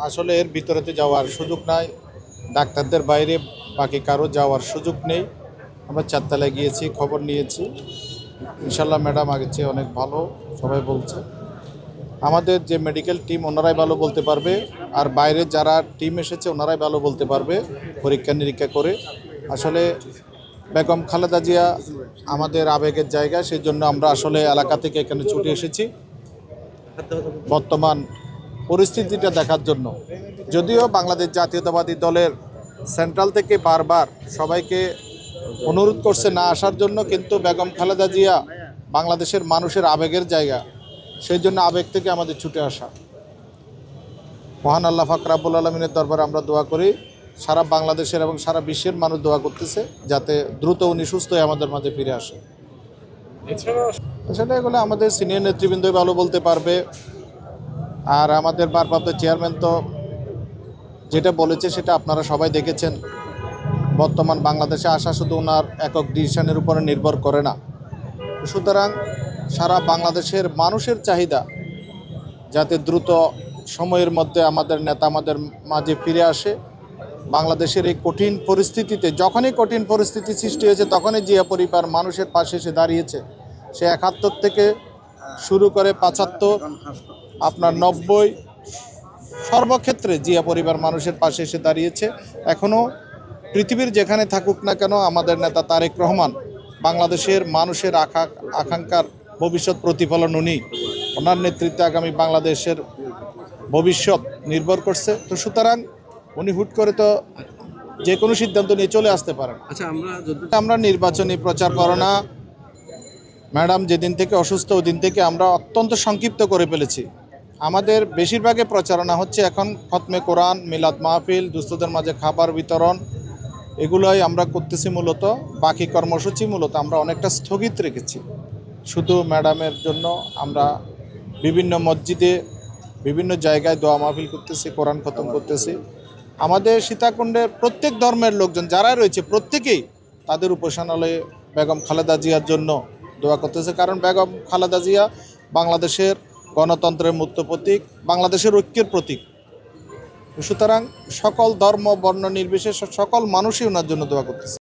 আসলে এর ভিতরেতে যাওয়ার সুযোগ নাই, ডাক্তারদের বাইরে বাকি কারো যাওয়ার সুযোগ নেই। আমরা চারতলায় গিয়েছি, খবর নিয়েছি। ইনশাল্লাহ ম্যাডাম আগের চেয়ে অনেক ভালো, সবাই বলছে। আমাদের যে মেডিকেল টিম ওনারাই ভালো বলতে পারবে, আর বাইরে যারা টিম এসেছে ওনারাই ভালো বলতে পারবে পরীক্ষা নিরীক্ষা করে। আসলে বেগম খালেদা জিয়া আমাদের আবেগের জায়গা, সেই জন্য আমরা আসলে এলাকা থেকে এখানে ছুটে এসেছি বর্তমান পরিস্থিতিটা দেখার জন্য। যদিও বাংলাদেশ জাতীয়তাবাদী দলের সেন্ট্রাল থেকে বারবার সবাইকে অনুরোধ করছে না আসার জন্য, কিন্তু বেগম খালেদা জিয়া বাংলাদেশের মানুষের আবেগের জায়গা, সেই জন্য আবেগ থেকে আমাদের ছুটে আসা। মহান আল্লাহ পাক রব্বুল আলামিনের দরবারে আমরা দোয়া করি, সারা বাংলাদেশের এবং সারা বিশ্বের মানুষ দোয়া করতেছে যাতে দ্রুত উনি সুস্থ হয়ে আমাদের মাঝে ফিরে আসে। আসলে এগুলো আমাদের সিনিয়র নেতৃবৃন্দই ভালো বলতে পারবে। আর আমাদের ভারপ্রাপ্ত চেয়ারম্যান তো যেটা বলেছে সেটা আপনারা সবাই দেখেছেন। বর্তমান বাংলাদেশে আসা শুধু ওনার একক ডিসিশনের উপরে নির্ভর করে না। সুতরাং সারা বাংলাদেশের মানুষের চাহিদা যাতে দ্রুত সময়ের মধ্যে আমাদের নেতা আমাদের মাঝে ফিরে আসে। বাংলাদেশের এই কঠিন পরিস্থিতিতে, যখনই কঠিন পরিস্থিতি সৃষ্টি হয়েছে তখনই জিয়া পরিবার মানুষের পাশে এসে দাঁড়িয়েছে। সে ৭১ থেকে শুরু করে ৭৫, আপনার ৯০, সর্বক্ষেত্রে জিয়া পরিবার মানুষের পাশে এসে দাঁড়িয়েছে। এখনও পৃথিবীর যেখানে থাকুক না কেন আমাদের নেতা তারেক রহমান বাংলাদেশের মানুষের আকাঙ্ক্ষার ভবিষ্যৎ প্রতিফলন উনি। ওনার নেতৃত্বে আগামী বাংলাদেশের ভবিষ্যৎ নির্ভর করছে। তো সুতরাং উনি হুট করে তো যে কোনো সিদ্ধান্ত নিয়ে চলে আসতে পারেন। আচ্ছা, আমরা নির্বাচনী প্রচার করোনা ম্যাডাম যেদিন থেকে অসুস্থ ওই দিন থেকে আমরা অত্যন্ত সংক্ষিপ্ত করে ফেলেছি। আমাদের বেশিরভাগই প্রচারণা হচ্ছে এখন খতমে কোরআন, মিলাদ মাহফিল, দুস্থদের মাঝে খাবার বিতরণ, এগুলোই আমরা করতেছি মূলত। বাকি কর্মসূচি মূলত আমরা অনেকটা স্থগিত রেখেছি। শুধু ম্যাডামের জন্য আমরা বিভিন্ন মসজিদে বিভিন্ন জায়গায় দোয়া মাহফিল করতেছি, কোরআন খতম করতেছি। আমাদের সীতাকুণ্ডের প্রত্যেক ধর্মের লোকজন যারা রয়েছে প্রত্যেকেই তাদের উপাসনালয়ে বেগম খালেদা জিয়ার জন্য দোয়া করতেছে। কারণ বেগম খালেদা জিয়া বাংলাদেশের গণতন্ত্রের মূর্ত প্রতীক, বাংলাদেশের ঐক্যের প্রতীক। সুতরাং সকল ধর্ম বর্ণ নির্বিশেষে সকল মানুষই ওনার জন্য দোয়া করতেছে।